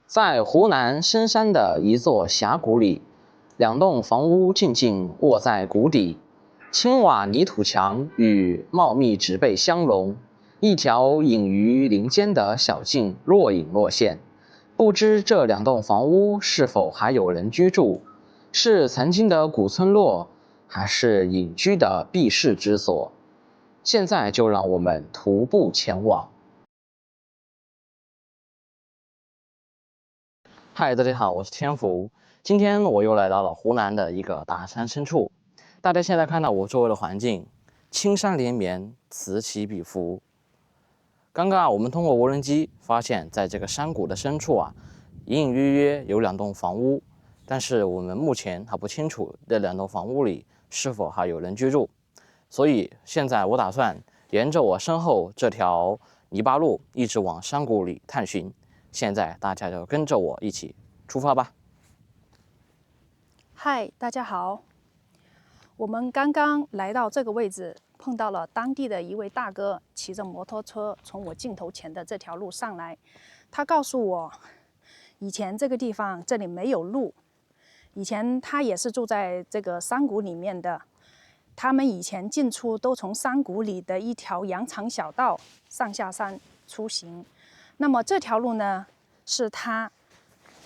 在湖南深山的一座峡谷里，两栋房屋静静卧在谷底，青瓦泥土墙与茂密植被相融，一条隐于林间的小径若隐若现。不知这两栋房屋是否还有人居住，是曾经的古村落，还是隐居的避世之所？现在就让我们徒步前往。嗨，大家好，我是天福。今天我又来到了湖南的一个大山深处。大家现在看到我周围的环境，青山连绵，此起彼伏。刚刚我们通过无人机发现，在这个山谷的深处隐隐约约有两栋房屋，但是我们目前还不清楚这两栋房屋里是否还有人居住。所以现在我打算沿着我身后这条泥巴路一直往山谷里探寻。现在大家就跟着我一起出发吧。嗨，大家好。我们刚刚来到这个位置，碰到了当地的一位大哥，骑着摩托车从我镜头前的这条路上来。他告诉我，以前这个地方这里没有路，以前他也是住在这个山谷里面的。他们以前进出都从山谷里的一条羊肠小道上下山出行。那么这条路呢，是他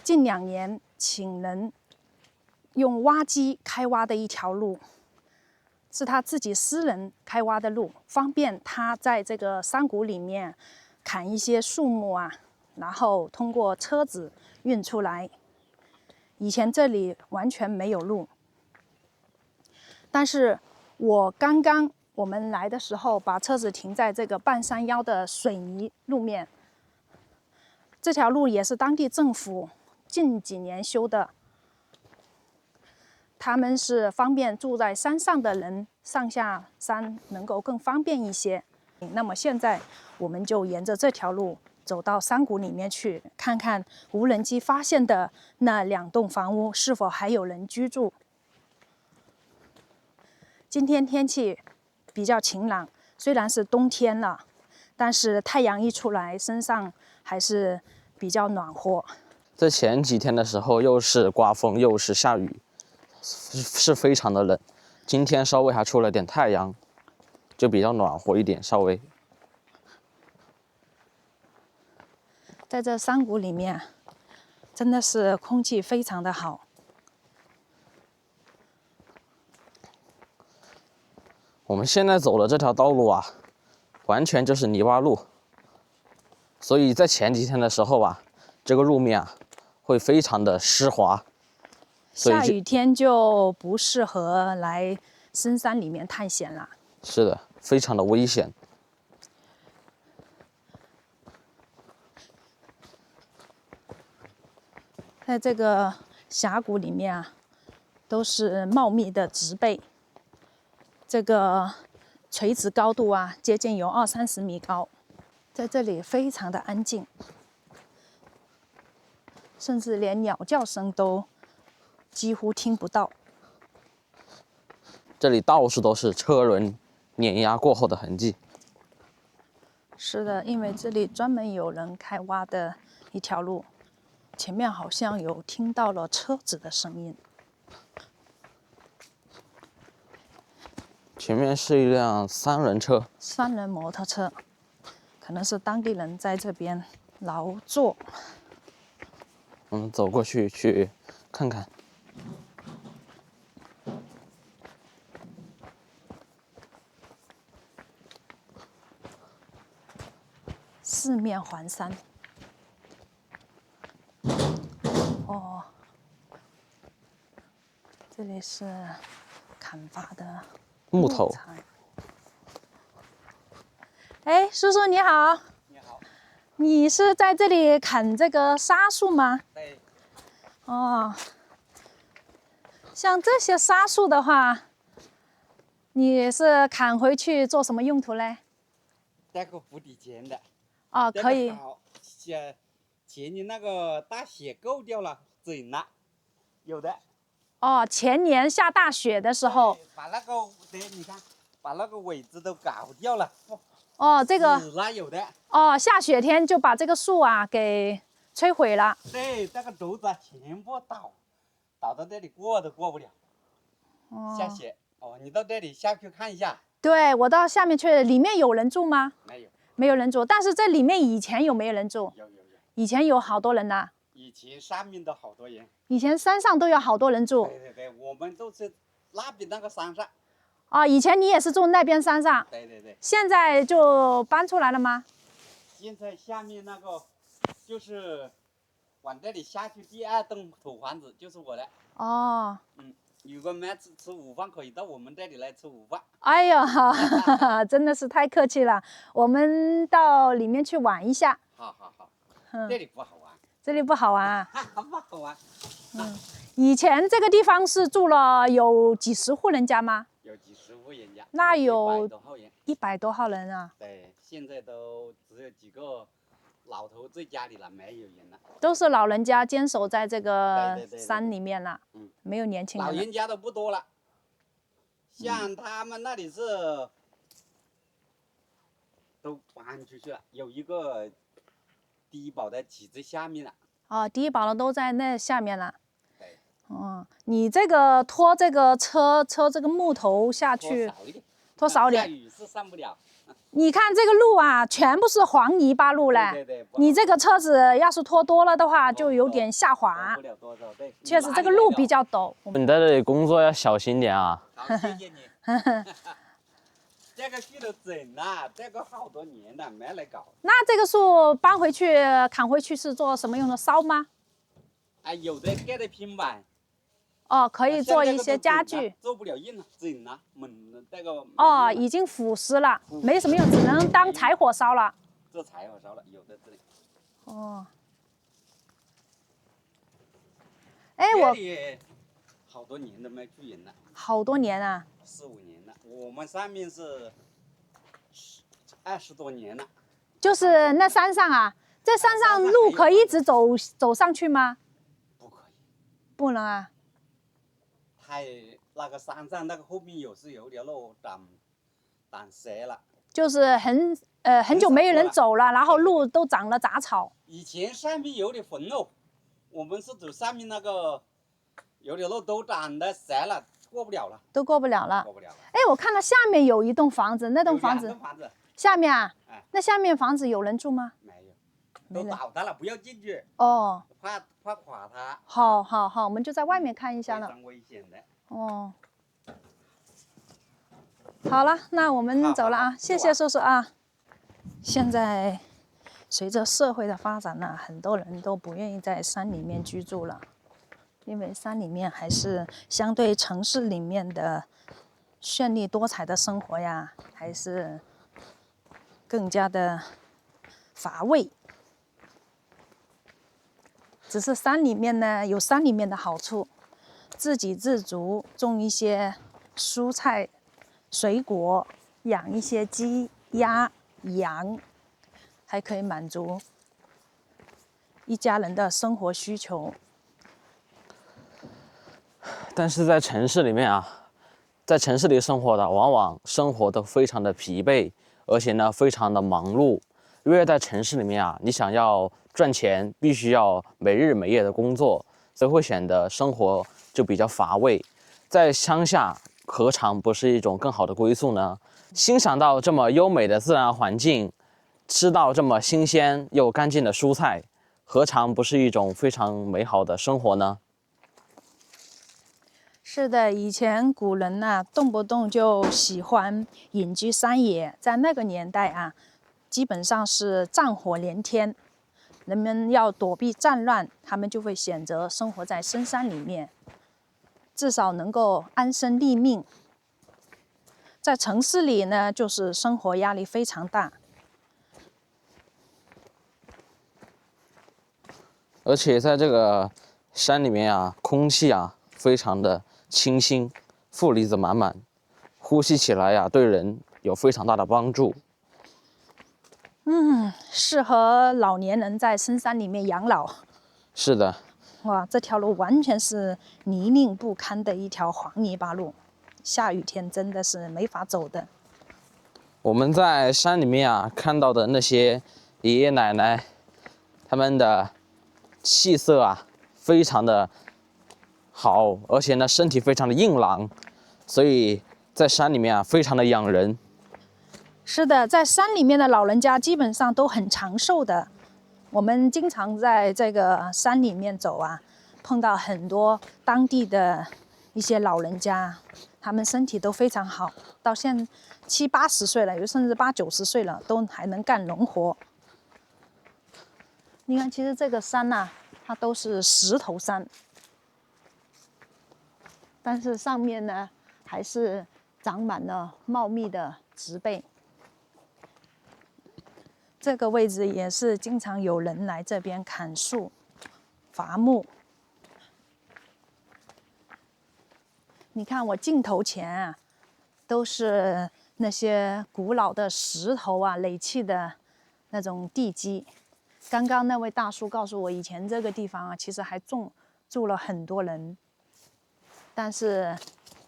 近2年请人用挖机开挖的一条路，是他自己私人开挖的路，方便他在这个山谷里面砍一些树木然后通过车子运出来。以前这里完全没有路，但是我们来的时候把车子停在这个半山腰的水泥路面。这条路也是当地政府近几年修的，他们是方便住在山上的人上下山能够更方便一些。那么现在我们就沿着这条路走到山谷里面去，看看无人机发现的那2栋房屋是否还有人居住。今天天气比较晴朗，虽然是冬天了，但是太阳一出来，身上还是比较暖和。这前几天的时候，又是刮风又是下雨，是非常的冷。今天稍微还出了点太阳，就比较暖和一点，稍微。在这山谷里面，真的是空气非常的好。我们现在走的这条道路完全就是泥巴路，所以在前几天的时候这个路面会非常的湿滑，下雨天就不适合来深山里面探险了。是的，非常的危险。在这个峡谷里面都是茂密的植被，这个垂直高度接近有20-30米高，在这里非常的安静，甚至连鸟叫声都几乎听不到。这里到处都是车轮碾压过后的痕迹。是的，因为这里专门有人开挖的一条路，前面好像有听到了车子的声音。前面是一辆3轮车，3轮摩托车，可能是当地人在这边劳作。我们走过去看看。四面环山。哦，这里是砍伐的木头。哎，叔叔你好。你好。你是在这里砍这个沙树吗？对。哦，像这些沙树的话，你是砍回去做什么用途嘞？带个湖底捡的。哦，可以。前年那个大雪够掉了，整了，有的。哦，前年下大雪的时候，把那个你看，把那个尾子都搞掉了。哦，这个死了有的。哦，下雪天就把这个树给摧毁了。对，这个竹子全部倒到这里过都过不了。下雪哦，你到这里下去看一下。对，我到下面去，里面有人住吗？没有，没有人住。但是这里面以前有没有人住？有。以前有好多人呐。以前上面都好多人。以前山上都有好多人住。对，我们都是那边那个山上。啊，以前你也是住那边山上。对。现在就搬出来了吗？现在下面那个就是往这里下去第2栋土房子就是我的。哦。有个没吃午饭可以到我们这里来吃午饭。哎呦，真的是太客气了，我们到里面去玩一下。好，这里不好玩。这里不好玩啊？不好玩。以前这个地方是住了有几十户人家吗？有几十户人家。那有100多号人。100多号人啊。对，现在都只有几个老头在家里了，没有人了。都是老人家坚守在这个对山里面了。没有年轻人。老人家都不多了，像他们那里是都搬出去了，有一个低保的挤在下面了。哦，低保的都在那下面了。对。你这个拖这个车这个木头下去，拖少一点。下雨是上不了。你看这个路啊，全部是黄泥巴路嘞。对。你这个车子要是拖多了的话，就有点下滑。不了多少，对。确实这个路比较陡。你在这里工作要小心点啊。好，谢谢你。这个树都整了，这个好多年了，没来搞。那这个树搬回去砍回去是做什么用的？烧吗？有的盖的平板。哦，可以做一些家具。做不了硬了，整了，猛了这个。哦，已经腐蚀了，没什么用，只能当柴火烧了。做柴火烧了，有的这里。哦。哎，我好多年都没住人了。好多年啊。4、5年了，我们上面是20多年了。就是那山上啊，这山上路可以一直走上去吗？不可以。不能啊。那个山上那个后面有条路挡折了。就是很久没有人走了，然后路都长了杂草。以前上面有点坟哦，我们是走上面那个有条路都长得折了，过不了了。都过不了了。过不了了。哎，我看到下面有一栋房子，那栋房子下面啊，那下面房子有人住吗？没有，都倒塌了，不要进去。哦。怕垮它。好，我们就在外面看一下了。非常危险的。哦。好了，那我们走了啊，谢谢叔叔啊。现在随着社会的发展呢，很多人都不愿意在山里面居住了，因为山里面还是相对城市里面的绚丽多彩的生活呀，还是更加的乏味。只是山里面呢，有山里面的好处，自给自足，种一些蔬菜、水果，养一些鸡、鸭、羊，还可以满足一家人的生活需求。但是在城市里面啊，在城市里生活的，往往生活都非常的疲惫，而且呢，非常的忙碌。因为在城市里面啊，你想要赚钱，必须要没日没夜的工作，所以会显得生活就比较乏味。在乡下，何尝不是一种更好的归宿呢？欣赏到这么优美的自然环境，吃到这么新鲜又干净的蔬菜，何尝不是一种非常美好的生活呢？是的，以前古人呢，动不动就喜欢隐居山野，在那个年代啊，基本上是战火连天，人们要躲避战乱，他们就会选择生活在深山里面，至少能够安身立命。在城市里呢，就是生活压力非常大，而且在这个山里面啊，空气啊非常的清新，负离子满满，呼吸起来呀，对人有非常大的帮助。适合老年人在深山里面养老。是的。哇，这条路完全是泥泞不堪的一条黄泥巴路，下雨天真的是没法走的。我们在山里面啊看到的那些爷爷奶奶，他们的气色啊非常的好，而且呢身体非常的硬朗，所以在山里面啊非常的养人。是的，在山里面的老人家基本上都很长寿的。我们经常在这个山里面走啊，碰到很多当地的一些老人家，他们身体都非常好，到现70、80岁了，有甚至80、90岁了，都还能干农活。你看，其实这个山呐，它都是石头山，但是上面呢还是长满了茂密的植被。这个位置也是经常有人来这边砍树、伐木。你看我镜头前啊，都是那些古老的石头啊垒砌的那种地基。刚刚那位大叔告诉我，以前这个地方啊，其实还住了很多人，但是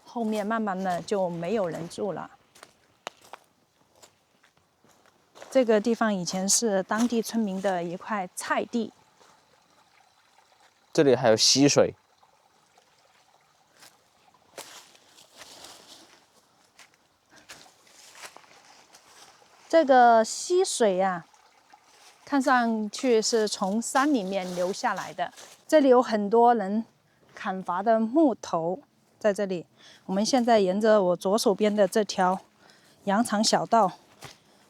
后面慢慢的就没有人住了。这个地方以前是当地村民的一块菜地。这里还有溪水。这个溪水啊，看上去是从山里面流下来的。这里有很多人砍伐的木头，在这里。我们现在沿着我左手边的这条羊肠小道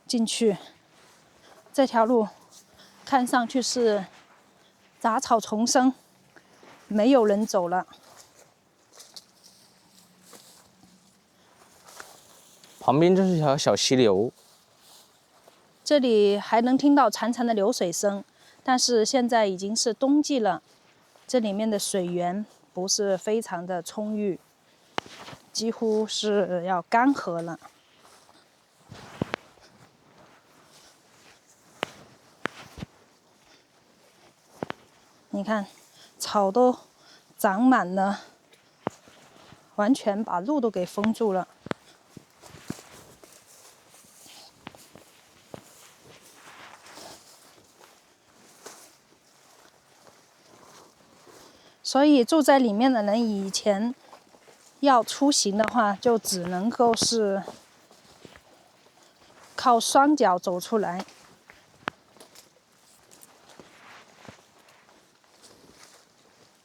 进去，这条路看上去是杂草丛生，没有人走了。旁边就是一条小溪流。这里还能听到潺潺的流水声，但是现在已经是冬季了，这里面的水源不是非常的充裕，几乎是要干涸了。你看，草都长满了，完全把路都给封住了。所以住在里面的人以前要出行的话，就只能够是靠双脚走出来。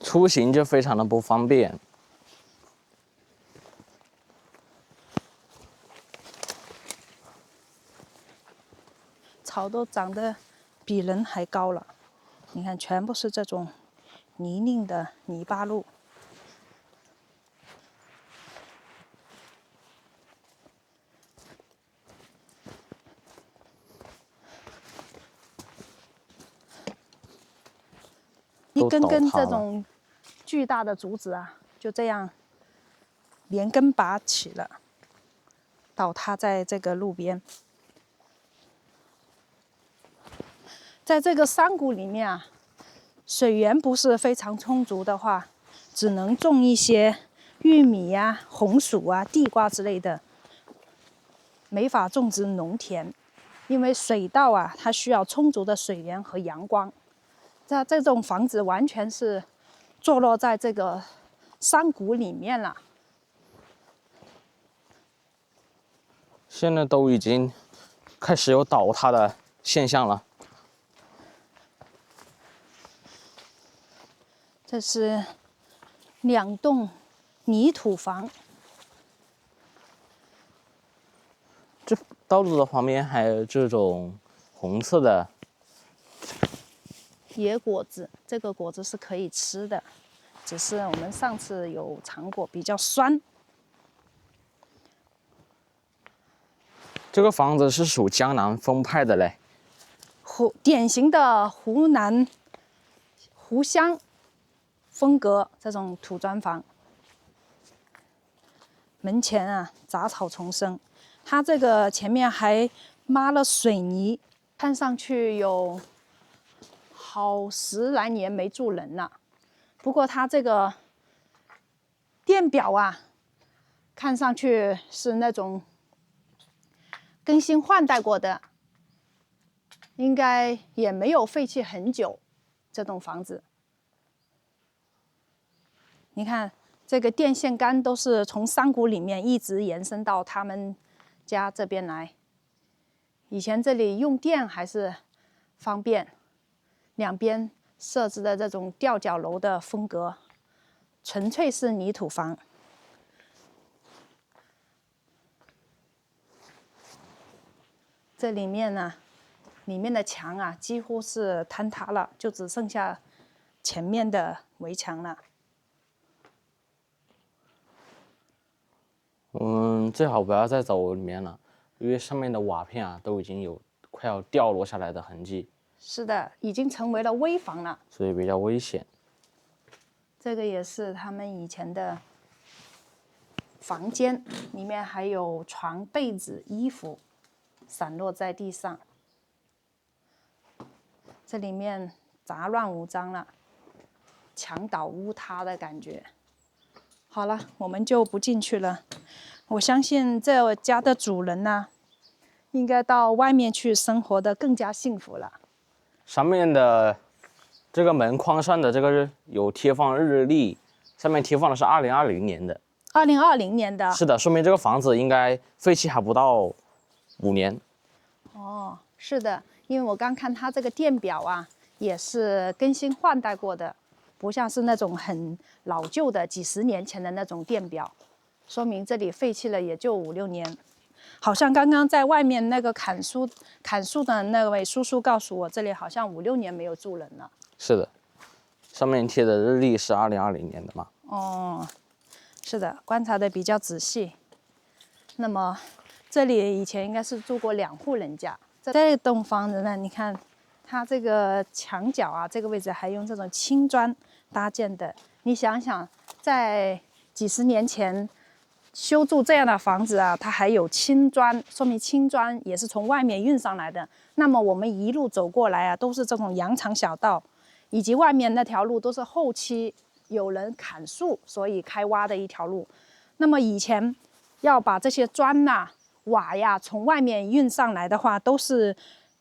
出行就非常的不方便。草都长得比人还高了，你看，全部是这种泥泞的泥巴路。一根根这种巨大的竹子啊，就这样连根拔起了，倒塌在这个路边。在这个山谷里面啊，水源不是非常充足的话，只能种一些玉米呀、红薯啊、地瓜之类的，没法种植农田，因为水稻啊，它需要充足的水源和阳光。这种房子完全是坐落在这个山谷里面了。现在都已经开始有倒塌的现象了。这是2栋泥土房。这道路的旁边还有这种红色的野果子，这个果子是可以吃的，只是我们上次有尝过，比较酸。这个房子是属江南风派的嘞，典型的湖南湖湘风格这种土砖房。门前啊，杂草丛生，它这个前面还抹了水泥，看上去有好10来年没住人了。不过它这个电表啊，看上去是那种更新换代过的，应该也没有废弃很久。这栋房子你看这个电线杆都是从山谷里面一直延伸到他们家这边来。以前这里用电还是方便，两边设置的这种吊脚楼的风格，纯粹是泥土房。这里面呢，里面的墙啊几乎是坍塌了，就只剩下前面的围墙了。最好不要再走里面了，因为上面的瓦片啊都已经有快要掉落下来的痕迹。是的，已经成为了危房了，所以比较危险。这个也是他们以前的房间，里面还有床、被子、衣服散落在地上。这里面杂乱无章了，墙倒屋塌的感觉。好了，我们就不进去了。我相信这家的主人呢，应该到外面去生活的更加幸福了。上面的这个门框上的这个有贴放日历，上面贴放的是2020年的。2020年的。是的，说明这个房子应该废弃还不到5年。哦，是的，因为我刚看它这个电表啊，也是更新换代过的，不像是那种很老旧的几十年前的那种电表，说明这里废弃了也就5、6年。好像刚刚在外面那个砍树的那位叔叔告诉我，这里好像5、6年没有住人了。是的，上面贴的日历是2020年的嘛。哦，是的，观察的比较仔细。那么这里以前应该是住过2户人家。这栋房子呢，你看它这个墙角啊，这个位置还用这种青砖搭建的。你想想，在几十年前修筑这样的房子啊，它还有青砖，说明青砖也是从外面运上来的。那么我们一路走过来啊，都是这种羊肠小道，以及外面那条路都是后期有人砍树所以开挖的一条路。那么以前要把这些砖呐、瓦呀从外面运上来的话，都是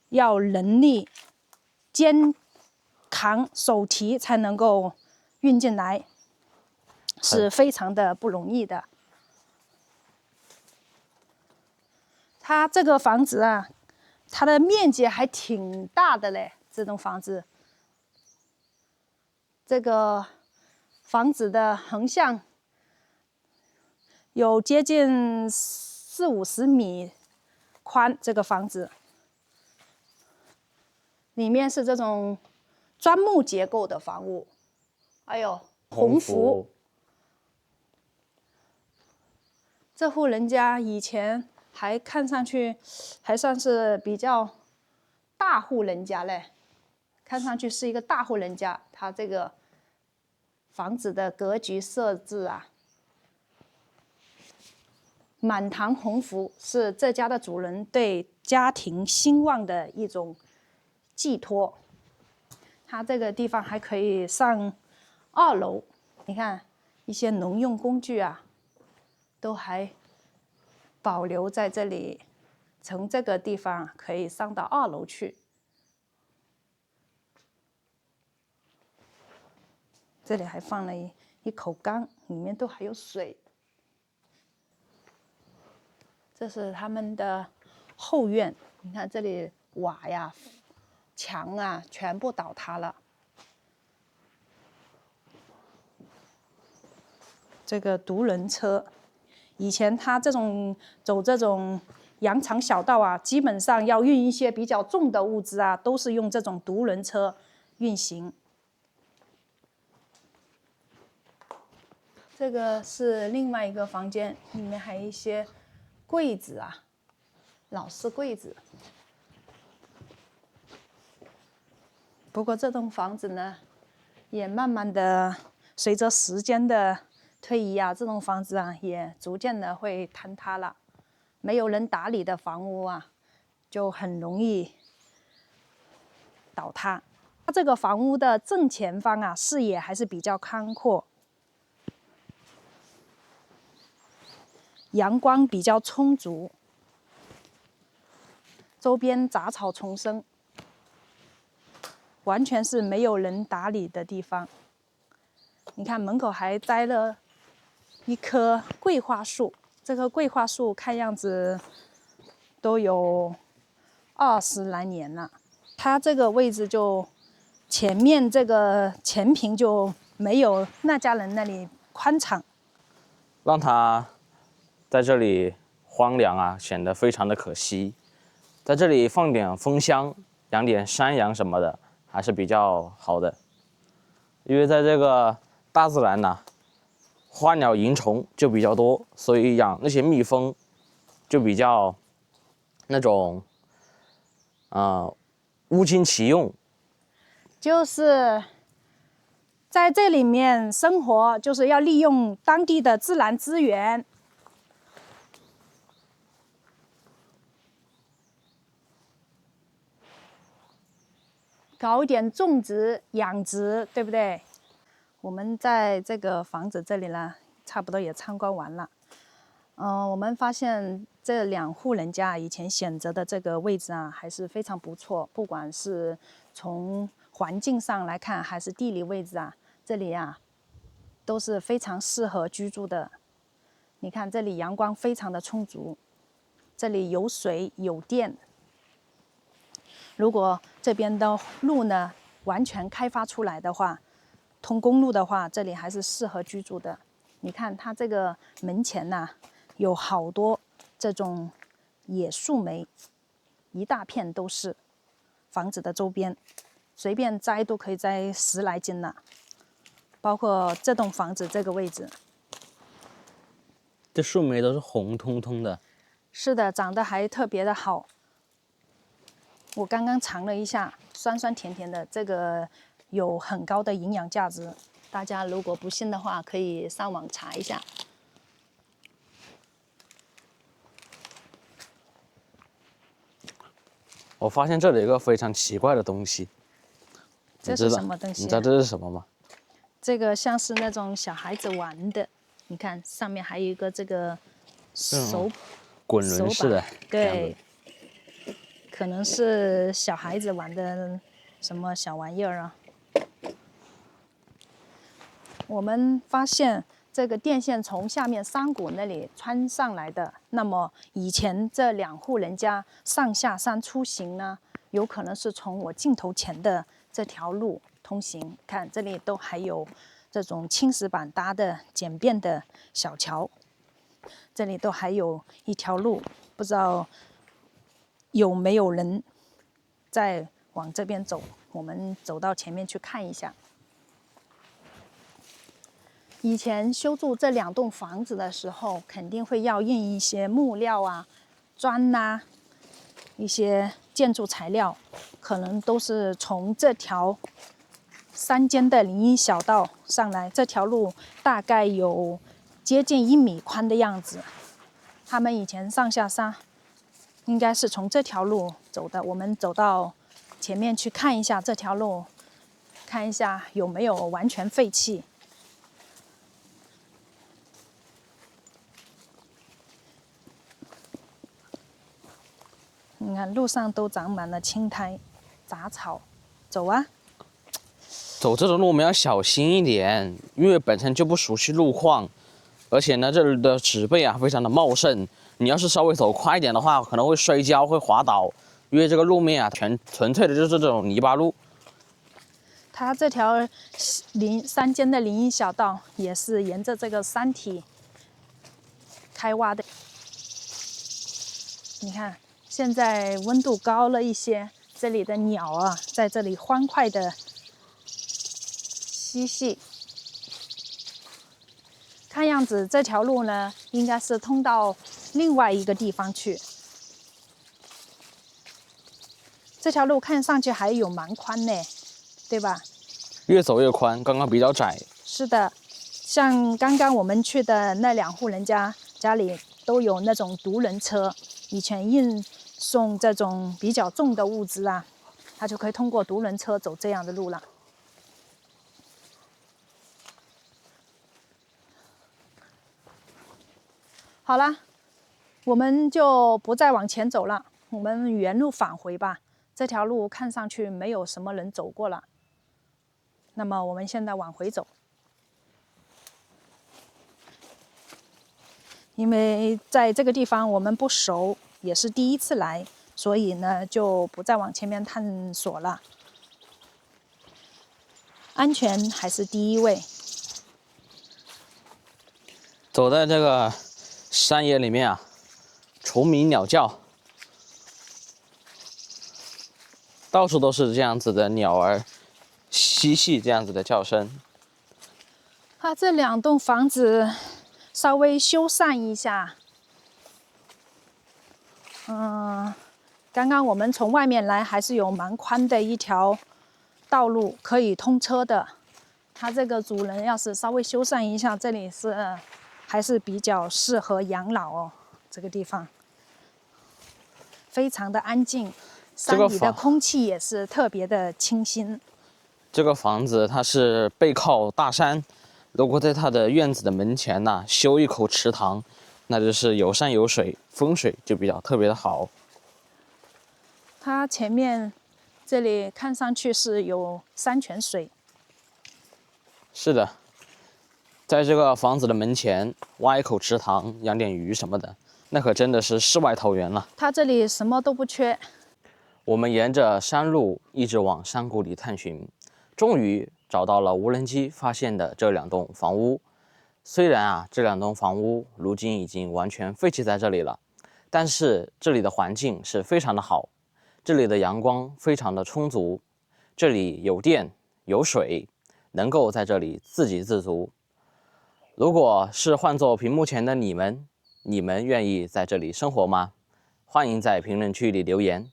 要人力肩扛手提才能够运进来，是非常的不容易的。它这个房子啊，它的面积还挺大的嘞。这栋房子，这个房子的横向有接近40、50米宽。这个房子里面是这种砖木结构的房屋，还有红福。这户人家以前还看上去还算是比较大户人家嘞，看上去是一个大户人家。他这个房子的格局设置啊，满堂红福，是这家的主人对家庭兴旺的一种寄托。他这个地方还可以上2楼，你看一些农用工具啊，都还保留在这里，从这个地方可以上到2楼去。这里还放了一口缸，里面都还有水。这是他们的后院，你看这里瓦呀、墙啊全部倒塌了。这个独轮车，以前他走这种羊肠小道啊，基本上要运一些比较重的物资啊，都是用这种独轮车运行。这个是另外一个房间，里面还有一些柜子啊，老式柜子。不过这栋房子呢，也慢慢的随着时间的推移啊，这栋房子啊也逐渐的会坍塌了。没有人打理的房屋啊，就很容易倒塌。它这个房屋的正前方啊，视野还是比较宽阔，阳光比较充足，周边杂草丛生，完全是没有人打理的地方。你看门口还栽了一棵桂花树，这棵桂花树看样子都有20来年了。它这个位置就前面这个前庭就没有那家人那里宽敞，让它在这里荒凉啊，显得非常的可惜。在这里放点蜂箱，养点山羊什么的，还是比较好的。因为在这个大自然呐，花鸟蝇虫就比较多，所以养那些蜜蜂就比较那种物尽其用。就是在这里面生活，就是要利用当地的自然资源。搞一点种植、养殖，对不对？我们在这个房子这里呢，差不多也参观完了。我们发现这2户人家以前选择的这个位置啊，还是非常不错。不管是从环境上来看，还是地理位置啊，这里啊都是非常适合居住的。你看这里阳光非常的充足，这里有水有电。如果这边的路呢完全开发出来的话，通公路的话，这里还是适合居住的。你看它这个门前呐，有好多这种野树莓，一大片都是。房子的周边，随便摘都可以摘10来斤了。包括这栋房子这个位置，这树莓都是红彤彤的。是的，长得还特别的好。我刚刚尝了一下，酸酸甜甜的，这个有很高的营养价值。大家如果不信的话，可以上网查一下。我发现这里有一个非常奇怪的东西，这是什么东西啊？你知道这是什么吗？这个像是那种小孩子玩的，你看上面还有一个这个手滚轮式的，对，可能是小孩子玩的什么小玩意儿啊。我们发现这个电线从下面山谷那里穿上来的，那么以前这2户人家上下山出行呢，有可能是从我镜头前的这条路通行。看这里都还有这种青石板搭的简便的小桥，这里都还有一条路，不知道有没有人在往这边走。我们走到前面去看一下。以前修筑这2栋房子的时候，肯定会要运一些木料啊、砖呐、一些建筑材料，可能都是从这条山间的林荫小道上来。这条路大概有接近1米宽的样子。他们以前上下山应该是从这条路走的。我们走到前面去看一下这条路，看一下有没有完全废弃。你看路上都长满了青苔、杂草，走啊！走这种路我们要小心一点，因为本身就不熟悉路况，而且呢这里的植被啊非常的茂盛，你要是稍微走快一点的话，可能会摔跤、会滑倒，因为这个路面啊纯粹的就是这种泥巴路。它这条山间的林荫小道也是沿着这个山体开挖的。你看，现在温度高了一些，这里的鸟啊，在这里欢快的嬉戏。看样子这条路呢，应该是通到另外一个地方去。这条路看上去还有蛮宽呢，对吧？越走越宽，刚刚比较窄。是的，像刚刚我们去的那2户人家家里都有那种独轮车，以前运送这种比较重的物资啊，他就可以通过独轮车走这样的路了。好了，我们就不再往前走了，我们原路返回吧。这条路看上去没有什么人走过了，那么我们现在往回走。因为在这个地方我们不熟，也是第一次来，所以呢就不再往前面探索了。安全还是第一位。走在这个山野里面啊，虫鸣鸟叫，到处都是这样子的鸟儿嬉戏，这样子的叫声。它这2栋房子稍微修缮一下。刚刚我们从外面来，还是有蛮宽的一条道路可以通车的。它这个主人要是稍微修缮一下，这里还是比较适合养老哦。这个地方非常的安静，山里的空气也是特别的清新。这个房子它是背靠大山，如果在它的院子的门前呢修一口池塘，那就是有山有水，风水就比较特别的好。它前面这里看上去是有山泉水。是的，在这个房子的门前挖一口池塘，养点鱼什么的，那可真的是世外桃源了。它这里什么都不缺。我们沿着山路一直往山谷里探寻，终于找到了无人机发现的这2栋房屋。虽然啊，这2栋房屋如今已经完全废弃在这里了，但是这里的环境是非常的好，这里的阳光非常的充足，这里有电有水，能够在这里自给自足。如果是换做屏幕前的你们愿意在这里生活吗？欢迎在评论区里留言。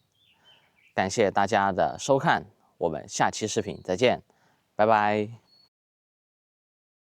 感谢大家的收看，我们下期视频再见，拜拜。